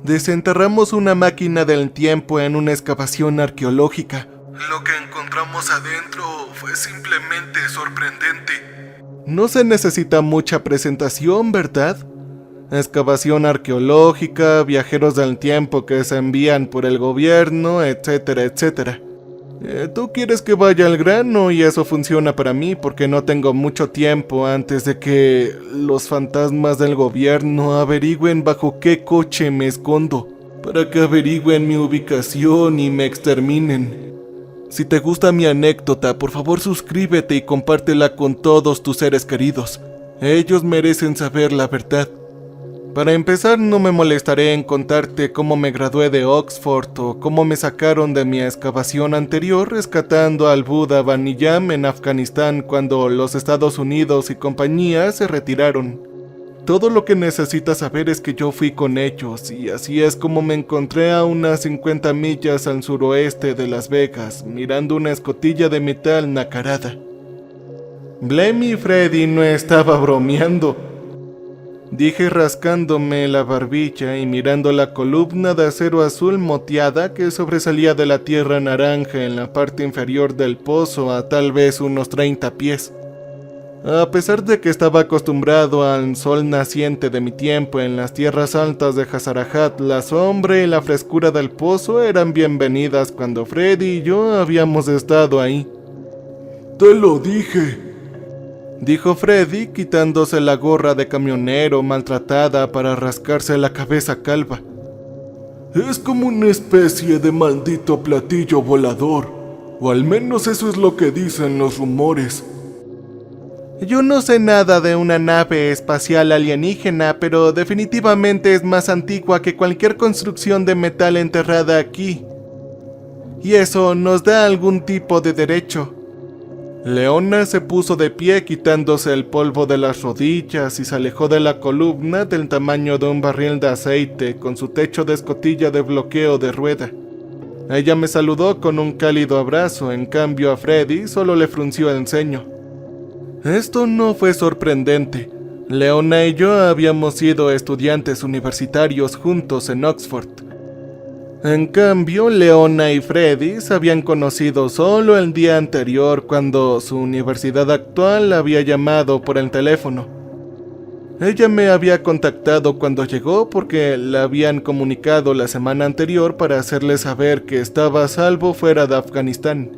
Desenterramos una máquina del tiempo en una excavación arqueológica. Lo que encontramos adentro fue simplemente sorprendente. No se necesita mucha presentación, ¿verdad? Excavación arqueológica, viajeros del tiempo que se envían por el gobierno, etcétera, etcétera. Tú quieres que vaya al grano y eso funciona para mí porque no tengo mucho tiempo antes de que los fantasmas del gobierno averigüen bajo qué coche me escondo, para que averigüen mi ubicación y me exterminen. Si te gusta mi anécdota, por favor suscríbete y compártela con todos tus seres queridos. Ellos merecen saber la verdad. Para empezar, no me molestaré en contarte cómo me gradué de Oxford o cómo me sacaron de mi excavación anterior rescatando al Buda Baniyam en Afganistán cuando los Estados Unidos y compañía se retiraron. Todo lo que necesitas saber es que yo fui con ellos y así es como me encontré a unas 50 millas al suroeste de Las Vegas, mirando una escotilla de metal nacarada. Blemmy y Freddy no estaba bromeando, dije rascándome la barbilla y mirando la columna de acero azul moteada que sobresalía de la tierra naranja en la parte inferior del pozo a tal vez unos 30 pies. A pesar de que estaba acostumbrado al sol naciente de mi tiempo en las tierras altas de Hazarajat, la sombra y la frescura del pozo eran bienvenidas cuando Freddy y yo habíamos estado ahí. «Te lo dije», dijo Freddy quitándose la gorra de camionero maltratada para rascarse la cabeza calva. «Es como una especie de maldito platillo volador, o al menos eso es lo que dicen los rumores». Yo no sé nada de una nave espacial alienígena, pero definitivamente es más antigua que cualquier construcción de metal enterrada aquí. Y eso nos da algún tipo de derecho. Leona se puso de pie quitándose el polvo de las rodillas y se alejó de la columna del tamaño de un barril de aceite con su techo de escotilla de bloqueo de rueda. Ella me saludó con un cálido abrazo, en cambio a Freddy solo le frunció el ceño. Esto no fue sorprendente. Leona y yo habíamos sido estudiantes universitarios juntos en Oxford. En cambio, Leona y Freddy se habían conocido solo el día anterior cuando su universidad actual la había llamado por el teléfono. Ella me había contactado cuando llegó porque la habían comunicado la semana anterior para hacerle saber que estaba a salvo fuera de Afganistán.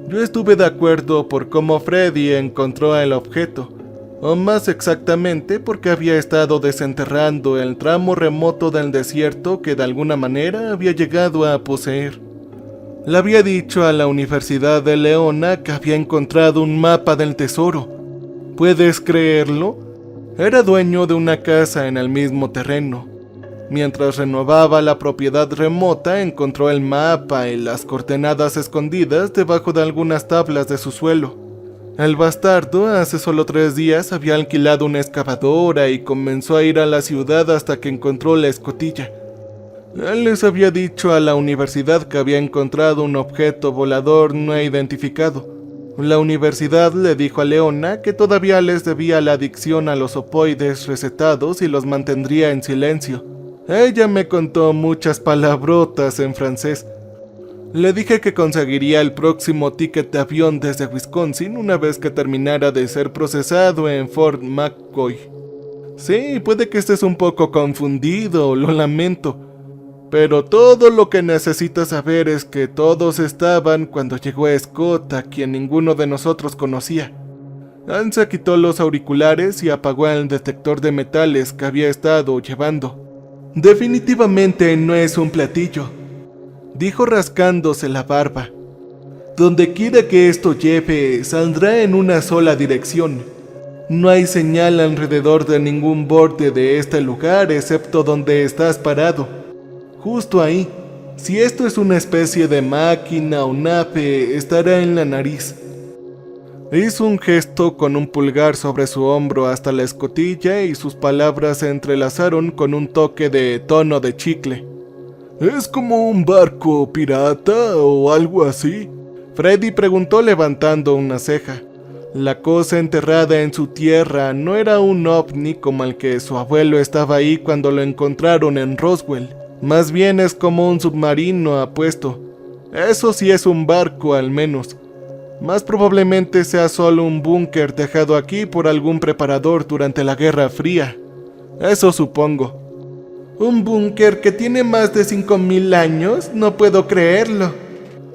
Yo estuve de acuerdo por cómo Freddy encontró el objeto, o más exactamente porque había estado desenterrando el tramo remoto del desierto que de alguna manera había llegado a poseer. Le había dicho a la Universidad de Leona que había encontrado un mapa del tesoro. ¿Puedes creerlo? Era dueño de una casa en el mismo terreno. Mientras renovaba la propiedad remota, encontró el mapa y las coordenadas escondidas debajo de algunas tablas de su suelo. El bastardo hace solo 3 días había alquilado una excavadora y comenzó a ir a la ciudad hasta que encontró la escotilla. Él les había dicho a la universidad que había encontrado un objeto volador no identificado. La universidad le dijo a Leona que todavía les debía la adicción a los opoides recetados y los mantendría en silencio. Ella me contó muchas palabrotas en francés. Le dije que conseguiría el próximo ticket de avión desde Wisconsin una vez que terminara de ser procesado en Fort McCoy. Sí, puede que estés un poco confundido, lo lamento. Pero todo lo que necesitas saber es que todos estaban cuando llegó Scott, a quien ninguno de nosotros conocía. Ansa quitó los auriculares y apagó el detector de metales que había estado llevando. Definitivamente no es un platillo, dijo rascándose la barba. Donde quiera que esto lleve, saldrá en una sola dirección. No hay señal alrededor de ningún borde de este lugar excepto donde estás parado. Justo ahí. Si esto es una especie de máquina o nave, estará en la nariz. Hizo un gesto con un pulgar sobre su hombro hasta la escotilla y sus palabras se entrelazaron con un toque de tono de chicle. ¿Es como un barco pirata o algo así?, Freddy preguntó levantando una ceja. La cosa enterrada en su tierra no era un ovni como el que su abuelo estaba ahí cuando lo encontraron en Roswell. Más bien es como un submarino apuesto. Eso sí es un barco al menos. Más probablemente sea solo un búnker dejado aquí por algún preparador durante la Guerra Fría. Eso supongo. ¿Un búnker que tiene más de 5000 años? No puedo creerlo.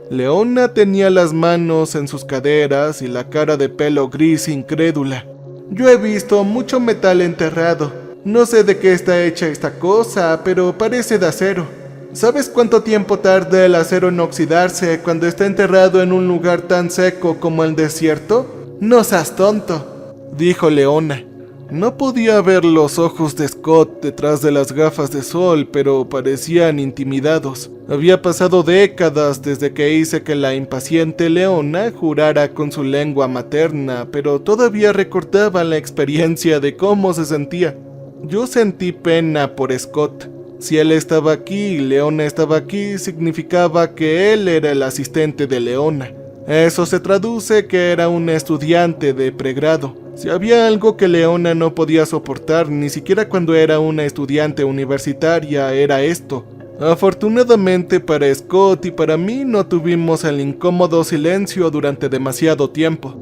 Leona tenía las manos en sus caderas y la cara de pelo gris incrédula. Yo he visto mucho metal enterrado. No sé de qué está hecha esta cosa, pero parece de acero. ¿Sabes cuánto tiempo tarda el acero en oxidarse cuando está enterrado en un lugar tan seco como el desierto? No seas tonto, dijo Leona. No podía ver los ojos de Scott detrás de las gafas de sol, pero parecían intimidados. Había pasado décadas desde que hice que la impaciente Leona jurara con su lengua materna, pero todavía recordaba la experiencia de cómo se sentía. Yo sentí pena por Scott. Si él estaba aquí y Leona estaba aquí, significaba que él era el asistente de Leona. Eso se traduce que era un estudiante de pregrado. Si había algo que Leona no podía soportar, ni siquiera cuando era una estudiante universitaria, era esto. Afortunadamente para Scott y para mí no tuvimos el incómodo silencio durante demasiado tiempo.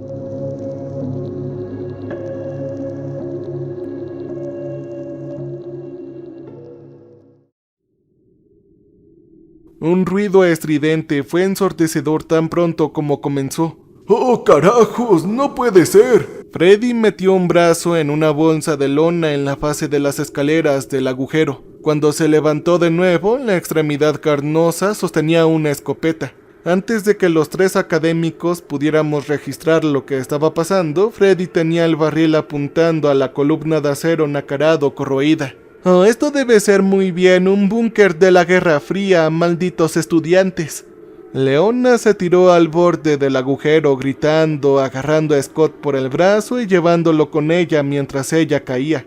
Un ruido estridente fue ensordecedor tan pronto como comenzó. ¡Oh, carajos! ¡No puede ser! Freddy metió un brazo en una bolsa de lona en la base de las escaleras del agujero. Cuando se levantó de nuevo, la extremidad carnosa sostenía una escopeta. Antes de que los tres académicos pudiéramos registrar lo que estaba pasando, Freddy tenía el barril apuntando a la columna de acero nacarado corroída. Oh, esto debe ser muy bien un búnker de la Guerra Fría, malditos estudiantes. Leona se tiró al borde del agujero gritando, agarrando a Scott por el brazo y llevándolo con ella mientras ella caía.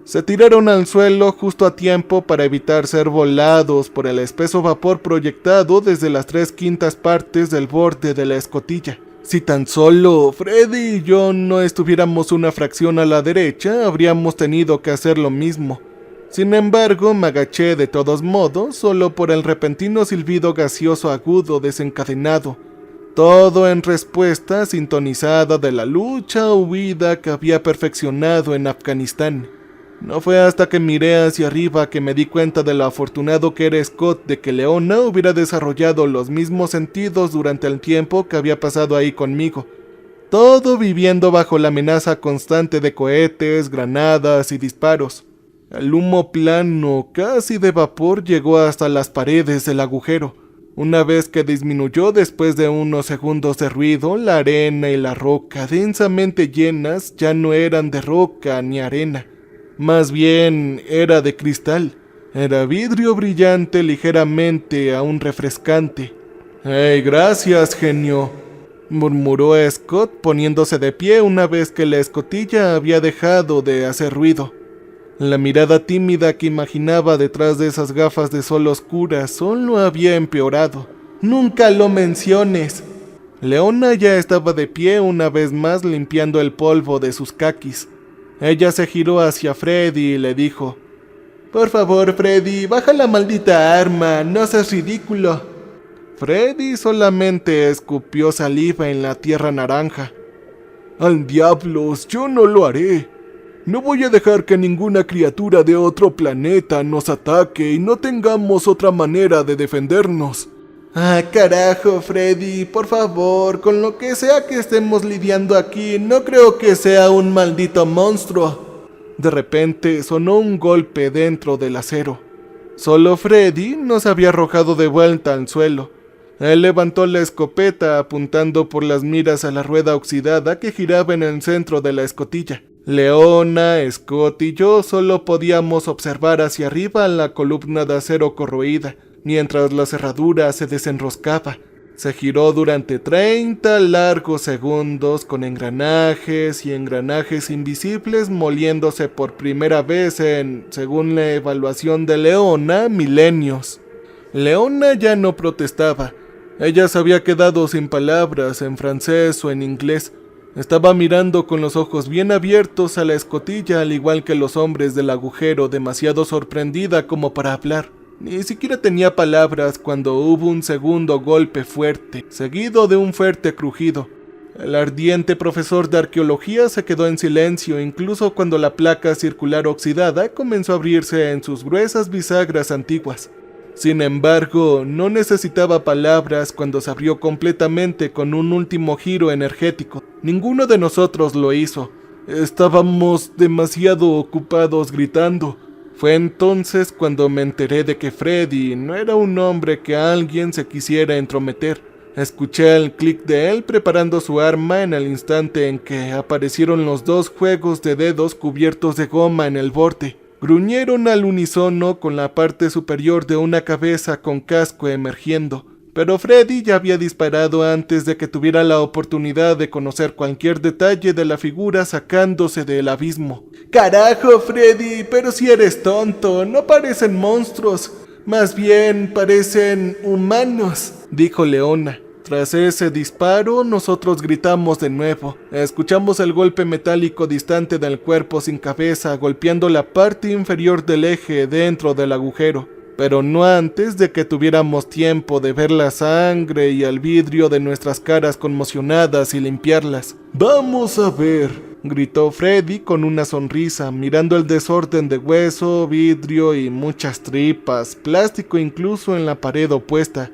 Se tiraron al suelo justo a tiempo para evitar ser volados por el espeso vapor proyectado desde las 3/5 partes del borde de la escotilla. Si tan solo Freddy y yo no estuviéramos una fracción a la derecha, habríamos tenido que hacer lo mismo. Sin embargo, me agaché de todos modos, solo por el repentino silbido gaseoso agudo desencadenado. Todo en respuesta sintonizada de la lucha huida que había perfeccionado en Afganistán. No fue hasta que miré hacia arriba que me di cuenta de lo afortunado que era Scott de que Leona hubiera desarrollado los mismos sentidos durante el tiempo que había pasado ahí conmigo. Todo viviendo bajo la amenaza constante de cohetes, granadas y disparos. El humo plano, casi de vapor, llegó hasta las paredes del agujero. Una vez que disminuyó después de unos segundos de ruido, la arena y la roca, densamente llenas, ya no eran de roca ni arena. Más bien, era de cristal. Era vidrio brillante ligeramente aún refrescante. «¡Hey, gracias, genio!», murmuró Scott poniéndose de pie una vez que la escotilla había dejado de hacer ruido. La mirada tímida que imaginaba detrás de esas gafas de sol oscuras solo había empeorado. «¡Nunca lo menciones!». Leona ya estaba de pie una vez más limpiando el polvo de sus caquis. Ella se giró hacia Freddy y le dijo: «Por favor, Freddy, baja la maldita arma, no seas ridículo». Freddy solamente escupió saliva en la tierra naranja. «Al diablos, yo no lo haré. No voy a dejar que ninguna criatura de otro planeta nos ataque y no tengamos otra manera de defendernos». «Ah, carajo, Freddy, por favor, con lo que sea que estemos lidiando aquí, no creo que sea un maldito monstruo». De repente sonó un golpe dentro del acero. Solo Freddy no se había arrojado de vuelta al suelo. Él levantó la escopeta apuntando por las miras a la rueda oxidada que giraba en el centro de la escotilla. Leona, Scott y yo solo podíamos observar hacia arriba la columna de acero corroída, mientras la cerradura se desenroscaba. Se giró durante 30 largos segundos con engranajes y engranajes invisibles moliéndose por primera vez en, según la evaluación de Leona, milenios. Leona ya no protestaba. Ella se había quedado sin palabras en francés o en inglés. Estaba mirando con los ojos bien abiertos a la escotilla, al igual que los hombres del agujero, demasiado sorprendida como para hablar. Ni siquiera tenía palabras cuando hubo un segundo golpe fuerte, seguido de un fuerte crujido. El ardiente profesor de arqueología se quedó en silencio, incluso cuando la placa circular oxidada comenzó a abrirse en sus gruesas bisagras antiguas. Sin embargo, no necesitaba palabras cuando se abrió completamente con un último giro energético. Ninguno de nosotros lo hizo. Estábamos demasiado ocupados gritando. Fue entonces cuando me enteré de que Freddy no era un hombre que alguien se quisiera entrometer. Escuché el clic de él preparando su arma en el instante en que aparecieron los dos juegos de dedos cubiertos de goma en el borde. Gruñeron al unísono con la parte superior de una cabeza con casco emergiendo, pero Freddy ya había disparado antes de que tuviera la oportunidad de conocer cualquier detalle de la figura sacándose del abismo. ¡Carajo, Freddy! Pero si eres tonto, no parecen monstruos, más bien parecen humanos, dijo Leona. Tras ese disparo, nosotros gritamos de nuevo. Escuchamos el golpe metálico distante del cuerpo sin cabeza golpeando la parte inferior del eje dentro del agujero, pero no antes de que tuviéramos tiempo de ver la sangre y el vidrio de nuestras caras conmocionadas y limpiarlas. ¡Vamos a ver!, gritó Freddy con una sonrisa, mirando el desorden de hueso, vidrio y muchas tripas, plástico incluso en la pared opuesta.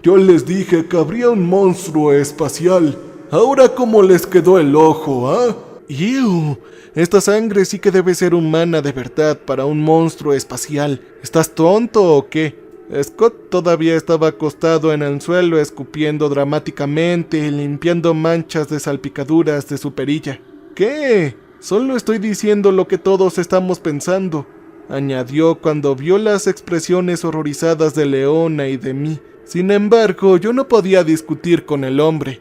Yo les dije que habría un monstruo espacial. Ahora cómo les quedó el ojo, ¿ah? ¡Ew! Esta sangre sí que debe ser humana de verdad para un monstruo espacial. ¿Estás tonto o qué? Scott todavía estaba acostado en el suelo escupiendo dramáticamente y limpiando manchas de salpicaduras de su perilla. ¿Qué? Solo estoy diciendo lo que todos estamos pensando, añadió cuando vio las expresiones horrorizadas de Leona y de mí. Sin embargo, yo no podía discutir con el hombre.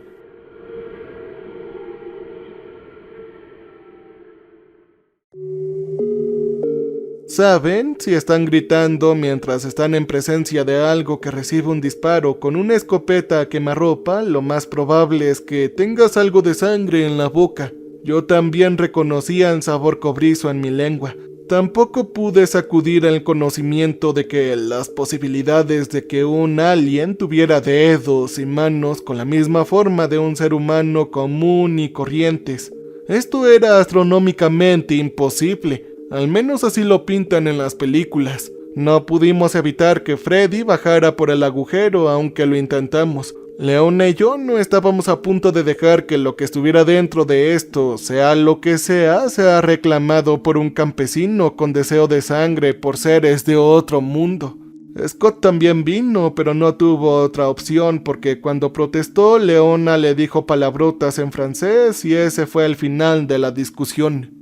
¿Saben? Si están gritando mientras están en presencia de algo que recibe un disparo con una escopeta a quemarropa, lo más probable es que tengas algo de sangre en la boca. Yo también reconocía el sabor cobrizo en mi lengua. Tampoco pude sacudir el conocimiento de que las posibilidades de que un alien tuviera dedos y manos con la misma forma de un ser humano común y corrientes. Esto era astronómicamente imposible, al menos así lo pintan en las películas. No pudimos evitar que Freddy bajara por el agujero, aunque lo intentamos. Leona y yo no estábamos a punto de dejar que lo que estuviera dentro de esto, sea lo que sea reclamado por un campesino con deseo de sangre por seres de otro mundo. Scott también vino, pero no tuvo otra opción porque cuando protestó, Leona le dijo palabrotas en francés y ese fue el final de la discusión.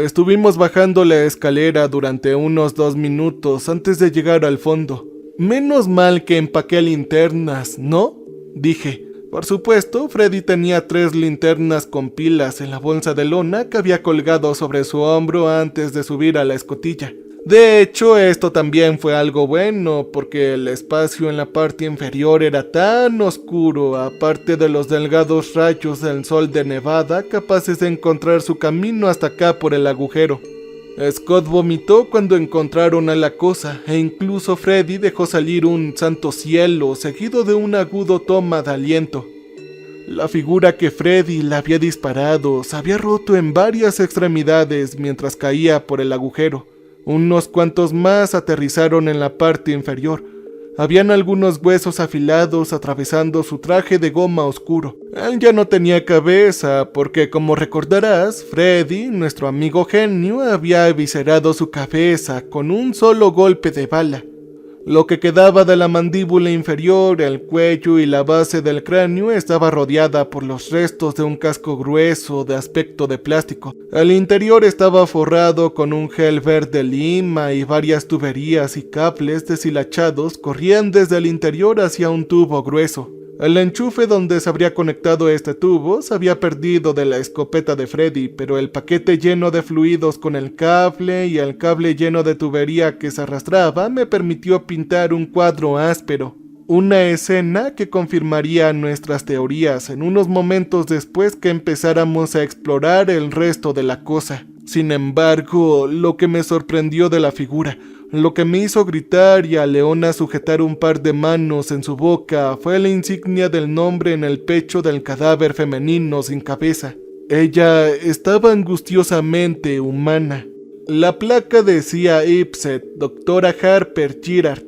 Estuvimos bajando la escalera durante unos 2 minutos antes de llegar al fondo. Menos mal que empaqué linternas, ¿no?, dije. Por supuesto, Freddy tenía 3 linternas con pilas en la bolsa de lona que había colgado sobre su hombro antes de subir a la escotilla. De hecho, esto también fue algo bueno, porque el espacio en la parte inferior era tan oscuro, aparte de los delgados rayos del sol de Nevada capaces de encontrar su camino hasta acá por el agujero. Scott vomitó cuando encontraron a la cosa, e incluso Freddy dejó salir un santo cielo, seguido de un agudo toma de aliento. La figura que Freddy le había disparado se había roto en varias extremidades mientras caía por el agujero. Unos cuantos más aterrizaron en la parte inferior. Habían algunos huesos afilados atravesando su traje de goma oscuro. Él ya no tenía cabeza porque, como recordarás, Freddy, nuestro amigo genio, había eviscerado su cabeza con un solo golpe de bala. Lo que quedaba de la mandíbula inferior, el cuello y la base del cráneo estaba rodeada por los restos de un casco grueso de aspecto de plástico. El interior estaba forrado con un gel verde lima y varias tuberías y cables deshilachados corrían desde el interior hacia un tubo grueso. El enchufe donde se habría conectado este tubo se había perdido de la escopeta de Freddy, pero el paquete lleno de fluidos con el cable y el cable lleno de tubería que se arrastraba me permitió pintar un cuadro áspero. Una escena que confirmaría nuestras teorías en unos momentos después que empezáramos a explorar el resto de la cosa. Sin embargo, lo que me sorprendió de la figura, lo que me hizo gritar y a Leona sujetar un par de manos en su boca, fue la insignia del nombre en el pecho del cadáver femenino sin cabeza. Ella estaba angustiosamente humana. La placa decía Ipset, doctora Harper Girard.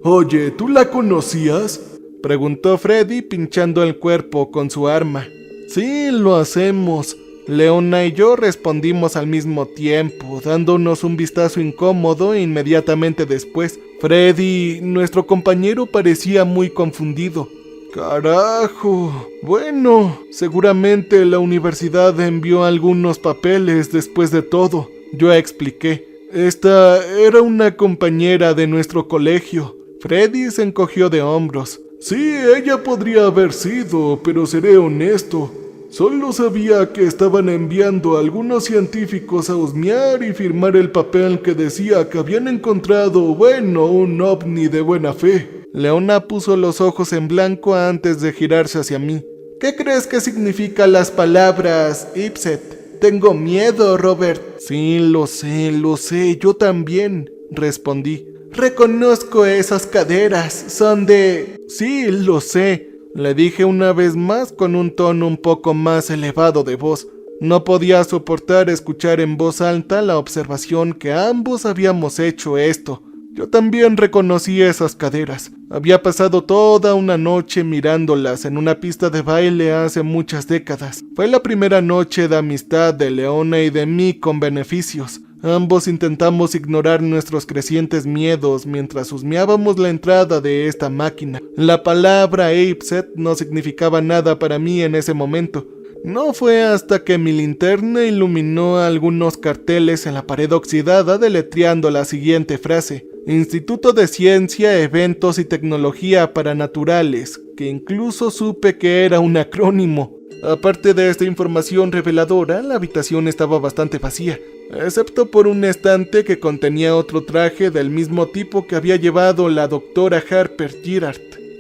«Oye, ¿tú la conocías?», preguntó Freddy pinchando el cuerpo con su arma. «Sí, lo hacemos». Leona y yo respondimos al mismo tiempo, dándonos un vistazo incómodo e inmediatamente después. Freddy, nuestro compañero, parecía muy confundido. «Carajo. Bueno, seguramente la universidad envió algunos papeles después de todo», yo expliqué. «Esta era una compañera de nuestro colegio». Freddy se encogió de hombros. «Sí, ella podría haber sido, pero seré honesto. Solo sabía que estaban enviando a algunos científicos a husmear y firmar el papel que decía que habían encontrado, un ovni de buena fe». Leona puso los ojos en blanco antes de girarse hacia mí. «¿Qué crees que significan las palabras, Ipset? Tengo miedo, Robert». «Sí, lo sé, yo también», respondí. «Reconozco esas caderas, son de...» «Sí, lo sé», le dije una vez más con un tono un poco más elevado de voz. No podía soportar escuchar en voz alta la observación que ambos habíamos hecho esto. Yo también reconocí esas caderas. Había pasado toda una noche mirándolas en una pista de baile hace muchas décadas. Fue la primera noche de amistad de Leona y de mí con beneficios. Ambos intentamos ignorar nuestros crecientes miedos mientras husmeábamos la entrada de esta máquina. La palabra Ipset no significaba nada para mí en ese momento. No fue hasta que mi linterna iluminó algunos carteles en la pared oxidada deletreando la siguiente frase: Instituto de Ciencia, Eventos y Tecnología Paranaturales, que incluso supe que era un acrónimo. Aparte de esta información reveladora, la habitación estaba bastante vacía, excepto por un estante que contenía otro traje del mismo tipo que había llevado la doctora Harper Girard.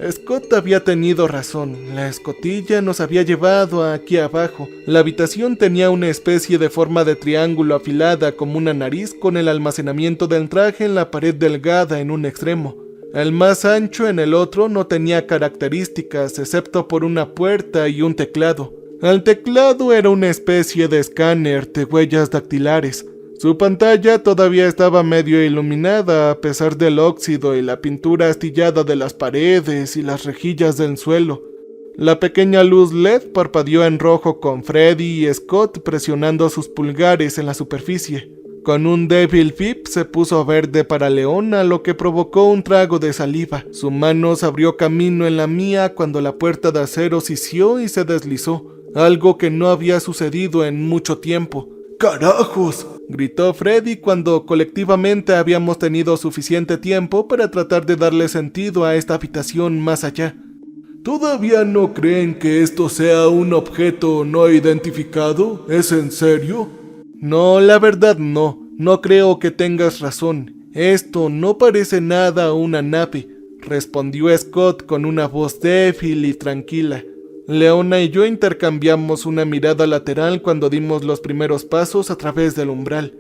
Scott había tenido razón, la escotilla nos había llevado aquí abajo. La habitación tenía una especie de forma de triángulo afilada como una nariz con el almacenamiento del traje en la pared delgada en un extremo. El más ancho en el otro no tenía características excepto por una puerta y un teclado. El teclado era una especie de escáner de huellas dactilares. Su pantalla todavía estaba medio iluminada a pesar del óxido y la pintura astillada de las paredes y las rejillas del suelo. La pequeña luz LED parpadeó en rojo con Freddy y Scott presionando sus pulgares en la superficie. Con un débil pip se puso verde para Leona, lo que provocó un trago de saliva. Su mano se abrió camino en la mía cuando la puerta de acero sisió y se deslizó, algo que no había sucedido en mucho tiempo. ¡Carajos!, gritó Freddy cuando colectivamente habíamos tenido suficiente tiempo para tratar de darle sentido a esta habitación más allá. ¿Todavía no creen que esto sea un objeto no identificado? ¿Es en serio? No, la verdad no creo que tengas razón. Esto no parece nada una nave, respondió Scott con una voz débil y tranquila. Leona y yo intercambiamos una mirada lateral cuando dimos los primeros pasos a través del umbral.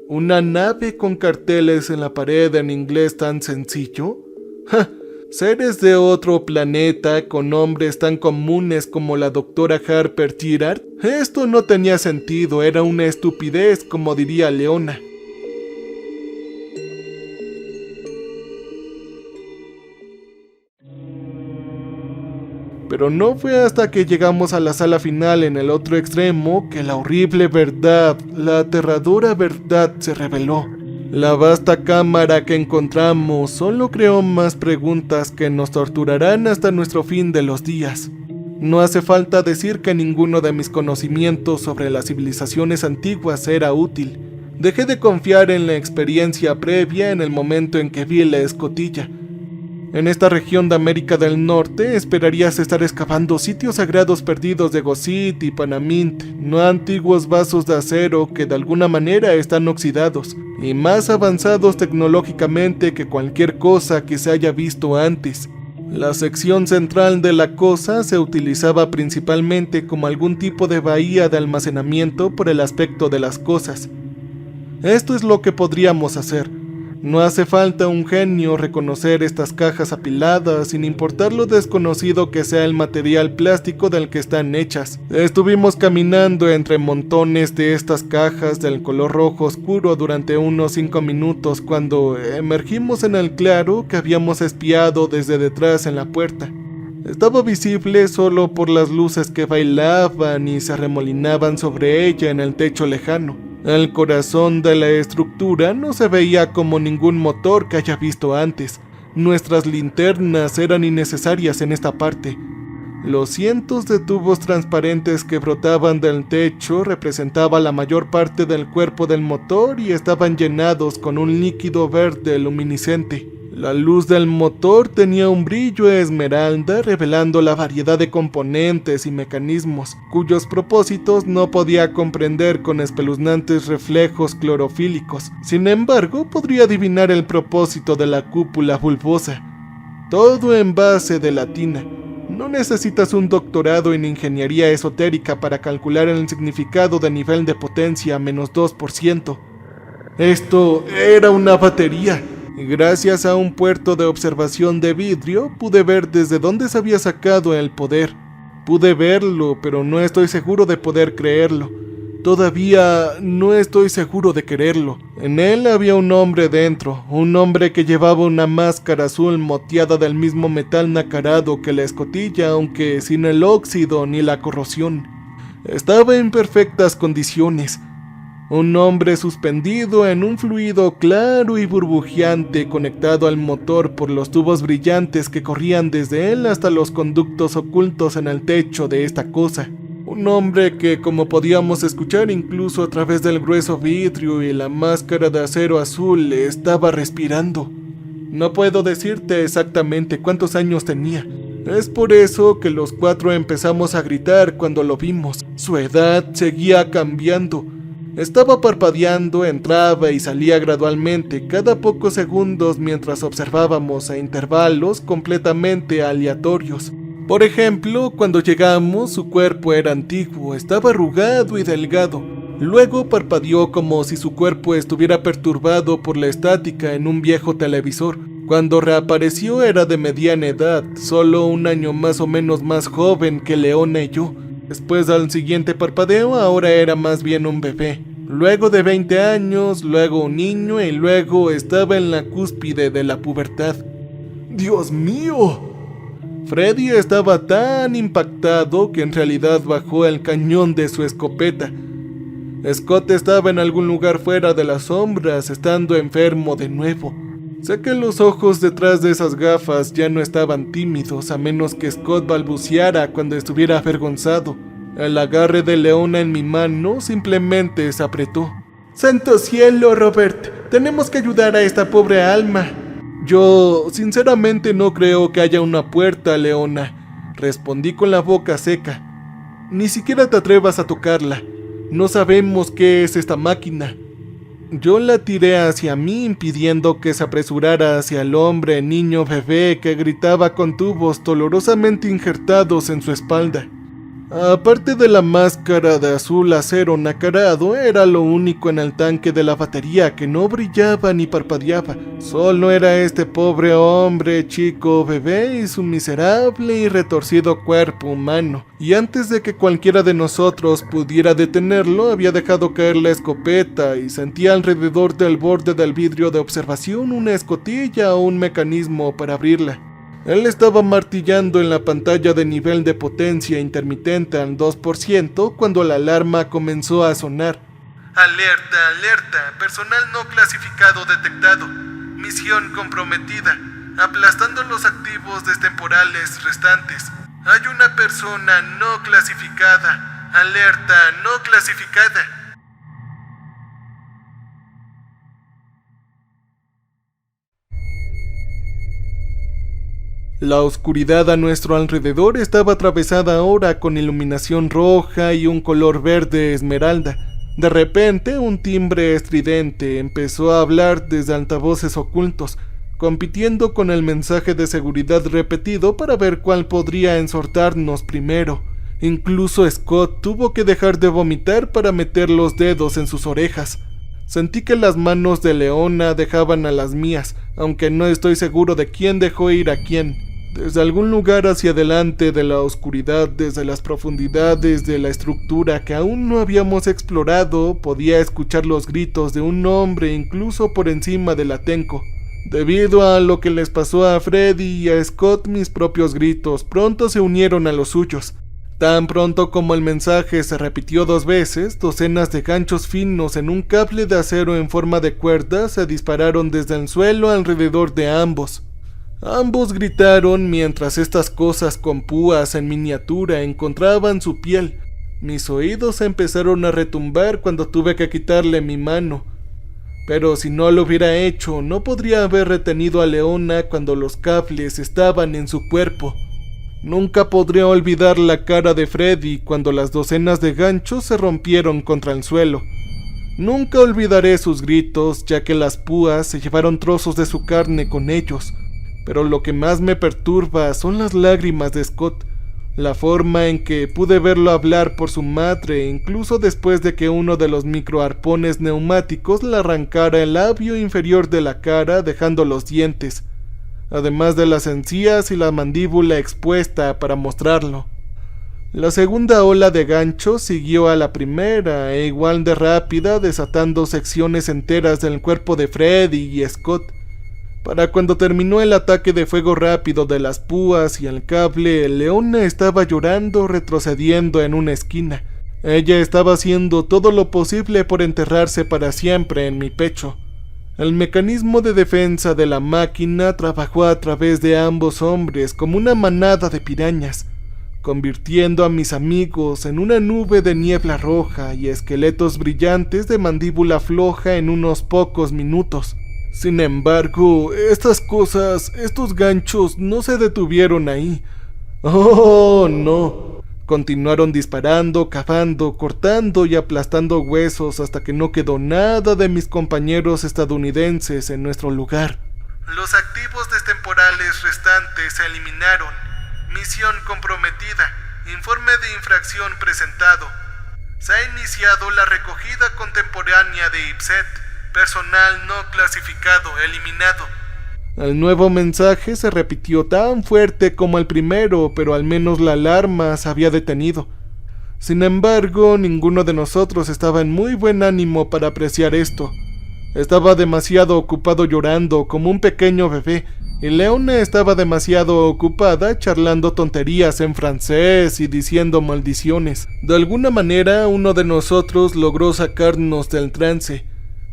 ¿Una nave con carteles en la pared en inglés tan sencillo? ¡Ja! ¿Seres de otro planeta con nombres tan comunes como la doctora Harper Girard? Esto no tenía sentido, era una estupidez, como diría Leona. Pero no fue hasta que llegamos a la sala final en el otro extremo que la horrible verdad, la aterradora verdad se reveló. La vasta cámara que encontramos solo creó más preguntas que nos torturarán hasta nuestro fin de los días. No hace falta decir que ninguno de mis conocimientos sobre las civilizaciones antiguas era útil. Dejé de confiar en la experiencia previa en el momento en que vi la escotilla. En esta región de América del Norte esperarías estar excavando sitios sagrados perdidos de Gossit y Panamint, no antiguos vasos de acero que de alguna manera están oxidados y más avanzados tecnológicamente que cualquier cosa que se haya visto antes. La sección central de la cosa se utilizaba principalmente como algún tipo de bahía de almacenamiento por el aspecto de las cosas. Esto es lo que podríamos hacer. No hace falta un genio reconocer estas cajas apiladas, sin importar lo desconocido que sea el material plástico del que están hechas. Estuvimos caminando entre montones de estas cajas del color rojo oscuro durante unos 5 minutos cuando emergimos en el claro que habíamos espiado desde detrás en la puerta. Estaba visible solo por las luces que bailaban y se arremolinaban sobre ella en el techo lejano. El corazón de la estructura no se veía como ningún motor que haya visto antes. Nuestras linternas eran innecesarias en esta parte. Los cientos de tubos transparentes que brotaban del techo representaban la mayor parte del cuerpo del motor y estaban llenados con un líquido verde luminiscente. La luz del motor tenía un brillo esmeralda, revelando la variedad de componentes y mecanismos, cuyos propósitos no podía comprender con espeluznantes reflejos clorofílicos. Sin embargo, podría adivinar el propósito de la cúpula bulbosa. Todo en base de latina. No necesitas un doctorado en ingeniería esotérica para calcular el significado de nivel de potencia menos 2%. Esto era una batería. Gracias a un puerto de observación de vidrio, pude ver desde dónde se había sacado el poder. Pude verlo, pero no estoy seguro de poder creerlo. Todavía no estoy seguro de quererlo. En él había un hombre dentro, un hombre que llevaba una máscara azul moteada del mismo metal nacarado que la escotilla, aunque sin el óxido ni la corrosión. Estaba en perfectas condiciones. Un hombre suspendido en un fluido claro y burbujeante conectado al motor por los tubos brillantes que corrían desde él hasta los conductos ocultos en el techo de esta cosa. Un hombre que, como podíamos escuchar incluso a través del grueso vidrio y la máscara de acero azul, estaba respirando. No puedo decirte exactamente cuántos años tenía. Es por eso que los 4 empezamos a gritar cuando lo vimos. Su edad seguía cambiando. Estaba parpadeando, entraba y salía gradualmente, cada pocos segundos mientras observábamos a intervalos completamente aleatorios. Por ejemplo, cuando llegamos, su cuerpo era antiguo, estaba arrugado y delgado. Luego parpadeó como si su cuerpo estuviera perturbado por la estática en un viejo televisor. Cuando reapareció era de mediana edad, solo un año más o menos más joven que Leona y yo. Después del siguiente parpadeo, ahora era más bien un bebé. Luego de 20 años, luego un niño y luego estaba en la cúspide de la pubertad. ¡Dios mío! Freddy estaba tan impactado que en realidad bajó el cañón de su escopeta. Scott estaba en algún lugar fuera de las sombras, estando enfermo de nuevo. Sé que los ojos detrás de esas gafas ya no estaban tímidos, a menos que Scott balbuceara cuando estuviera avergonzado. El agarre de Leona en mi mano simplemente se apretó. ¡Santo cielo, Robert! Tenemos que ayudar a esta pobre alma. Yo, sinceramente, no creo que haya una puerta, Leona. Respondí con la boca seca. Ni siquiera te atrevas a tocarla. No sabemos qué es esta máquina. Yo la tiré hacia mí, impidiendo que se apresurara hacia el hombre, niño, bebé que gritaba con tubos dolorosamente injertados en su espalda. Aparte de la máscara de azul acero nacarado, era lo único en el tanque de la batería que no brillaba ni parpadeaba. Solo era este pobre hombre, chico, bebé y su miserable y retorcido cuerpo humano. Y antes de que cualquiera de nosotros pudiera detenerlo, había dejado caer la escopeta y sentía alrededor del borde del vidrio de observación una escotilla o un mecanismo para abrirla. Él estaba martillando en la pantalla de nivel de potencia intermitente al 2% cuando la alarma comenzó a sonar. Alerta, alerta, personal no clasificado detectado. Misión comprometida, aplastando los activos destemporales restantes. Hay una persona no clasificada. Alerta, no clasificada. La oscuridad a nuestro alrededor estaba atravesada ahora con iluminación roja y un color verde esmeralda. De repente, un timbre estridente empezó a hablar desde altavoces ocultos. compitiendo con el mensaje de seguridad repetido para ver cuál podría ensartarnos primero. Incluso Scott tuvo que dejar de vomitar para meter los dedos en sus orejas. Sentí que las manos de Leona dejaban a las mías, aunque no estoy seguro de quién dejó ir a quién. Desde algún lugar hacia adelante de la oscuridad, desde las profundidades de la estructura que aún no habíamos explorado, podía escuchar los gritos de un hombre incluso por encima del atenco. Debido a lo que les pasó a Freddy y a Scott, mis propios gritos pronto se unieron a los suyos. Tan pronto como el mensaje se repitió 2 veces, docenas de ganchos finos en un cable de acero en forma de cuerda se dispararon desde el suelo alrededor de ambos. Ambos gritaron mientras estas cosas con púas en miniatura encontraban su piel. Mis oídos empezaron a retumbar cuando tuve que quitarle mi mano. Pero si no lo hubiera hecho, no podría haber retenido a Leona cuando los cables estaban en su cuerpo. Nunca podré olvidar la cara de Freddy cuando las docenas de ganchos se rompieron contra el suelo. Nunca olvidaré sus gritos, ya que las púas se llevaron trozos de su carne con ellos. Pero lo que más me perturba son las lágrimas de Scott. La forma en que pude verlo hablar por su madre, incluso después de que uno de los microarpones neumáticos le arrancara el labio inferior de la cara, dejando los dientes, además de las encías y la mandíbula expuesta para mostrarlo. La segunda ola de ganchos siguió a la primera, e igual de rápida, desatando secciones enteras del cuerpo de Freddy y Scott. Para cuando terminó el ataque de fuego rápido de las púas y el cable, Leona estaba llorando, retrocediendo en una esquina. Ella estaba haciendo todo lo posible por enterrarse para siempre en mi pecho. El mecanismo de defensa de la máquina trabajó a través de ambos hombres como una manada de pirañas, convirtiendo a mis amigos en una nube de niebla roja y esqueletos brillantes de mandíbula floja en unos pocos minutos. Sin embargo, estos ganchos no se detuvieron ahí. ¡Oh, no! Continuaron disparando, cavando, cortando y aplastando huesos hasta que no quedó nada de mis compañeros estadounidenses en nuestro lugar. Los activos destemporales restantes se eliminaron. Misión comprometida. Informe de infracción presentado. Se ha iniciado la recogida contemporánea de IPSET. Personal no clasificado eliminado. El nuevo mensaje se repitió tan fuerte como el primero, pero al menos la alarma se había detenido. Sin embargo, ninguno de nosotros estaba en muy buen ánimo para apreciar esto. Estaba demasiado ocupado llorando como un pequeño bebé, y Leona estaba demasiado ocupada charlando tonterías en francés y diciendo maldiciones. De alguna manera, uno de nosotros logró sacarnos del trance.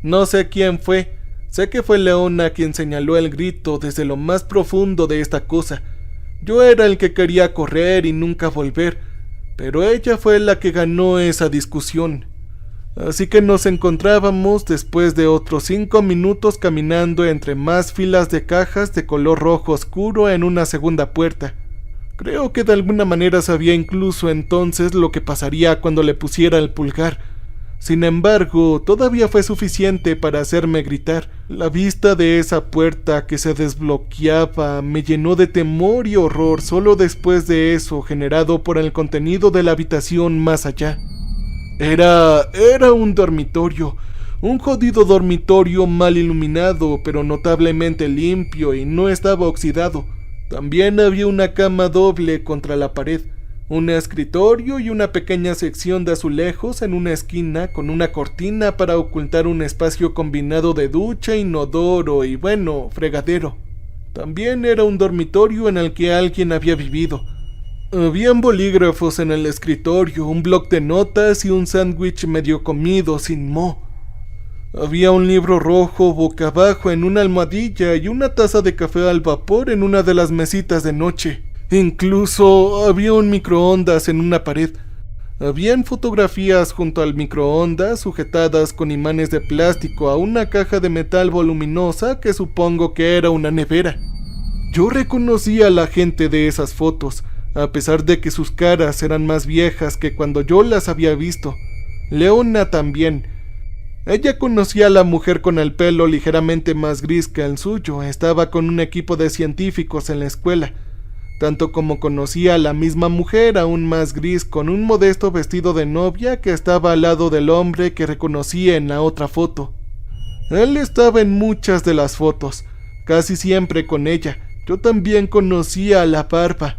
No sé quién fue. Sé que fue Leona quien señaló el grito desde lo más profundo de esta cosa. Yo era el que quería correr y nunca volver, pero ella fue la que ganó esa discusión. Así que nos encontrábamos después de otros 5 minutos caminando entre más filas de cajas de color rojo oscuro en una segunda puerta. Creo que de alguna manera sabía incluso entonces lo que pasaría cuando le pusiera el pulgar. Sin embargo, todavía fue suficiente para hacerme gritar. La vista de esa puerta que se desbloqueaba me llenó de temor y horror solo después de eso, generado por el contenido de la habitación más allá. Era un dormitorio, un jodido dormitorio mal iluminado, pero notablemente limpio y no estaba oxidado. También había una cama doble contra la pared, un escritorio y una pequeña sección de azulejos en una esquina con una cortina para ocultar un espacio combinado de ducha, inodoro y, bueno, fregadero. También era un dormitorio en el que alguien había vivido. Habían bolígrafos en el escritorio, un bloc de notas y un sándwich medio comido sin moho. Había un libro rojo boca abajo en una almohadilla y una taza de café al vapor en una de las mesitas de noche. Incluso había un microondas en una pared. Habían fotografías junto al microondas sujetadas con imanes de plástico a una caja de metal voluminosa que supongo que era una nevera. Yo reconocí a la gente de esas fotos, a pesar de que sus caras eran más viejas que cuando yo las había visto. Leona también. Ella conocía a la mujer con el pelo ligeramente más gris que el suyo. Estaba con un equipo de científicos en la escuela, tanto como conocía a la misma mujer, aún más gris, con un modesto vestido de novia que estaba al lado del hombre que reconocía en la otra foto. Él estaba en muchas de las fotos, casi siempre con ella. Yo también conocía a la barba.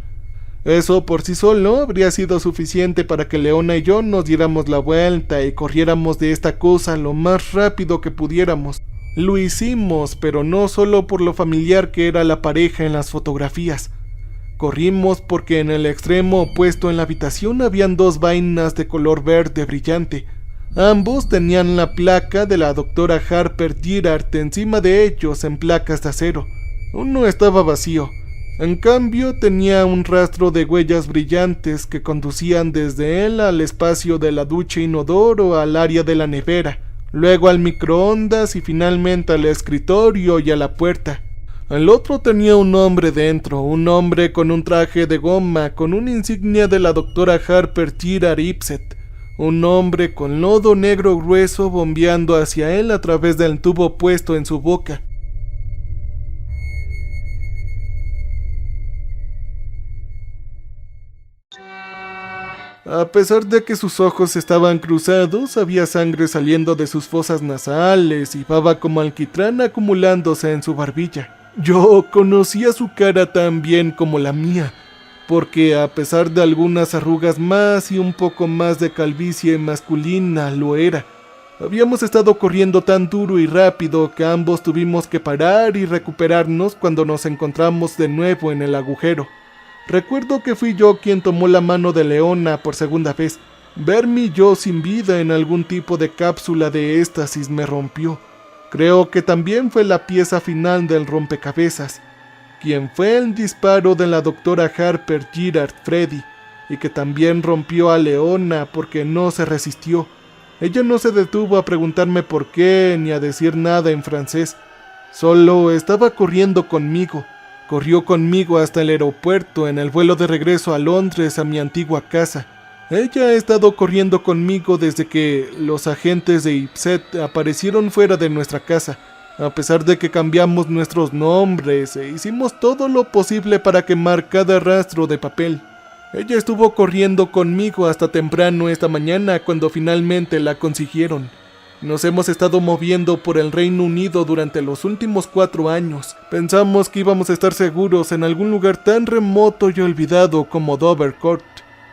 Eso por sí solo habría sido suficiente para que Leona y yo nos diéramos la vuelta y corriéramos de esta cosa lo más rápido que pudiéramos. Lo hicimos, pero no solo por lo familiar que era la pareja en las fotografías. Corrimos porque en el extremo opuesto en la habitación habían dos vainas de color verde brillante. Ambos tenían la placa de la doctora Harper Girard encima de ellos en placas de acero. Uno estaba vacío. En cambio, tenía un rastro de huellas brillantes que conducían desde él al espacio de la ducha inodoro, al área de la nevera, luego al microondas y finalmente al escritorio y a la puerta. El otro tenía un hombre dentro, un hombre con un traje de goma, con una insignia de la doctora Harper Girard Ipset, un hombre con lodo negro grueso bombeando hacia él a través del tubo puesto en su boca. A pesar de que sus ojos estaban cruzados, había sangre saliendo de sus fosas nasales y baba como alquitrán acumulándose en su barbilla. Yo conocía su cara tan bien como la mía, porque a pesar de algunas arrugas más y un poco más de calvicie masculina, lo era. Habíamos estado corriendo tan duro y rápido que ambos tuvimos que parar y recuperarnos cuando nos encontramos de nuevo en el agujero. Recuerdo que fui yo quien tomó la mano de Leona por segunda vez. Verme yo sin vida en algún tipo de cápsula de éxtasis me rompió. Creo que también fue la pieza final del rompecabezas, quien fue el disparo de la doctora Harper Girard Freddy, y que también rompió a Leona porque no se resistió. Ella no se detuvo a preguntarme por qué ni a decir nada en francés. Solo estaba corriendo conmigo. Corrió conmigo hasta el aeropuerto en el vuelo de regreso a Londres, a mi antigua casa. Ella ha estado corriendo conmigo desde que los agentes de Ipset aparecieron fuera de nuestra casa, a pesar de que cambiamos nuestros nombres e hicimos todo lo posible para quemar cada rastro de papel. Ella estuvo corriendo conmigo hasta temprano esta mañana cuando finalmente la consiguieron. Nos hemos estado moviendo por el Reino Unido durante los últimos 4 años. Pensamos que íbamos a estar seguros en algún lugar tan remoto y olvidado como Dovercourt,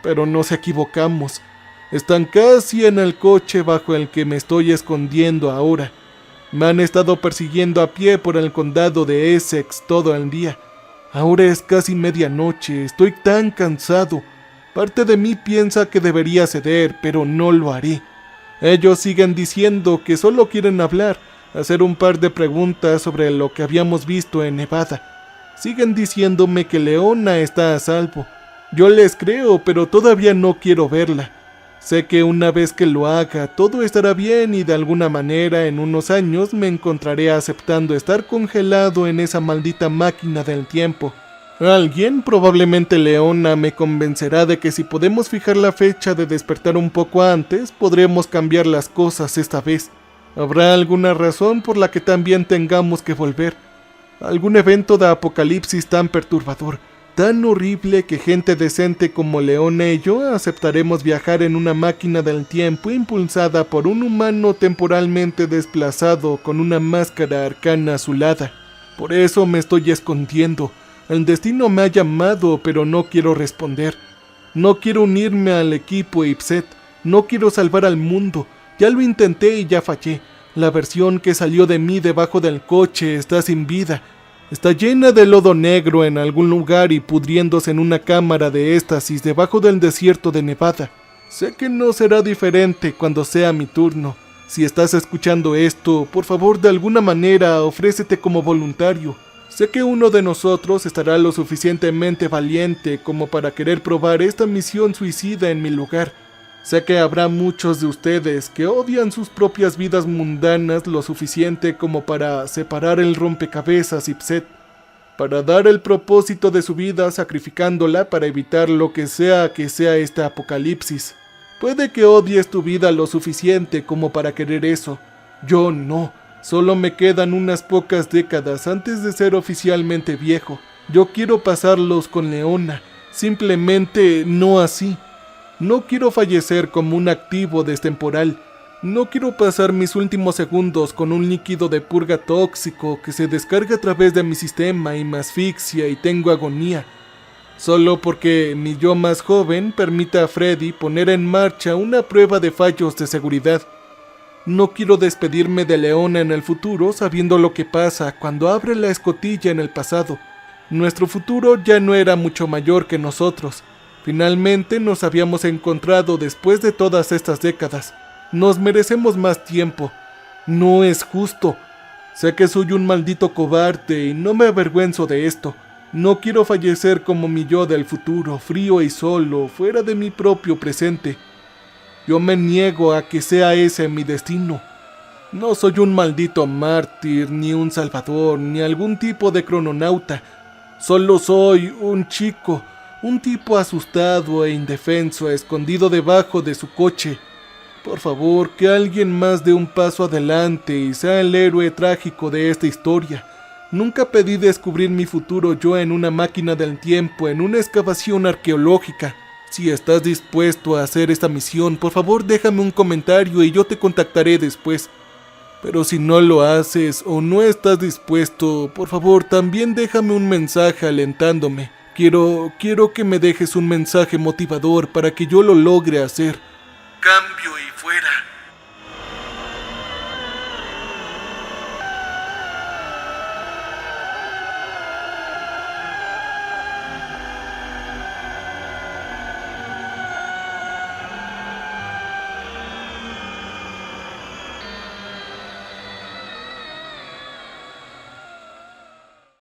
pero nos equivocamos. Están casi en el coche bajo el que me estoy escondiendo ahora. Me han estado persiguiendo a pie por el condado de Essex todo el día. Ahora es casi medianoche, estoy tan cansado. Parte de mí piensa que debería ceder, pero no lo haré. Ellos siguen diciendo que solo quieren hablar, hacer un par de preguntas sobre lo que habíamos visto en Nevada. Siguen diciéndome que Leona está a salvo. Yo les creo, pero todavía no quiero verla. Sé que una vez que lo haga, todo estará bien y de alguna manera en unos años me encontraré aceptando estar congelado en esa maldita máquina del tiempo. Alguien, probablemente Leona, me convencerá de que si podemos fijar la fecha de despertar un poco antes, podremos cambiar las cosas esta vez. Habrá alguna razón por la que también tengamos que volver. Algún evento de apocalipsis tan perturbador, tan horrible que gente decente como Leona y yo aceptaremos viajar en una máquina del tiempo impulsada por un humano temporalmente desplazado con una máscara arcana azulada. Por eso me estoy escondiendo. El destino me ha llamado, pero no quiero responder. No quiero unirme al equipo Ipset. No quiero salvar al mundo. Ya lo intenté y ya fallé. La versión que salió de mí debajo del coche está sin vida. Está llena de lodo negro en algún lugar y pudriéndose en una cámara de éxtasis debajo del desierto de Nevada. Sé que no será diferente cuando sea mi turno. Si estás escuchando esto, por favor, de alguna manera, ofrécete como voluntario. Sé que uno de nosotros estará lo suficientemente valiente como para querer probar esta misión suicida en mi lugar. Sé que habrá muchos de ustedes que odian sus propias vidas mundanas lo suficiente como para separar el rompecabezas Ipset, para dar el propósito de su vida sacrificándola para evitar lo que sea este apocalipsis. Puede que odies tu vida lo suficiente como para querer eso, Yo no. Solo me quedan unas pocas décadas antes de ser oficialmente viejo. Yo quiero pasarlos con Leona. Simplemente no así. No quiero fallecer como un activo destemporal. No quiero pasar mis últimos segundos con un líquido de purga tóxico que se descarga a través de mi sistema y me asfixia y tengo agonía. Solo porque mi yo más joven permita a Freddy poner en marcha una prueba de fallos de seguridad. No quiero despedirme de Leona en el futuro sabiendo lo que pasa cuando abre la escotilla en el pasado. Nuestro futuro ya no era mucho mayor que nosotros. Finalmente nos habíamos encontrado después de todas estas décadas. Nos merecemos más tiempo. No es justo. Sé que soy un maldito cobarde y no me avergüenzo de esto. No quiero fallecer como mi yo del futuro, frío y solo, fuera de mi propio presente. Yo me niego a que sea ese mi destino. No soy un maldito mártir, ni un salvador, ni algún tipo de crononauta. Solo soy un chico, un tipo asustado e indefenso, escondido debajo de su coche. Por favor, que alguien más dé un paso adelante y sea el héroe trágico de esta historia. Nunca pedí descubrir mi futuro yo en una máquina del tiempo, en una excavación arqueológica. Si estás dispuesto a hacer esta misión, por favor déjame un comentario y yo te contactaré después. Pero si no lo haces o no estás dispuesto, por favor también déjame un mensaje alentándome. Quiero que me dejes un mensaje motivador para que yo lo logre hacer. Cambio y fuera.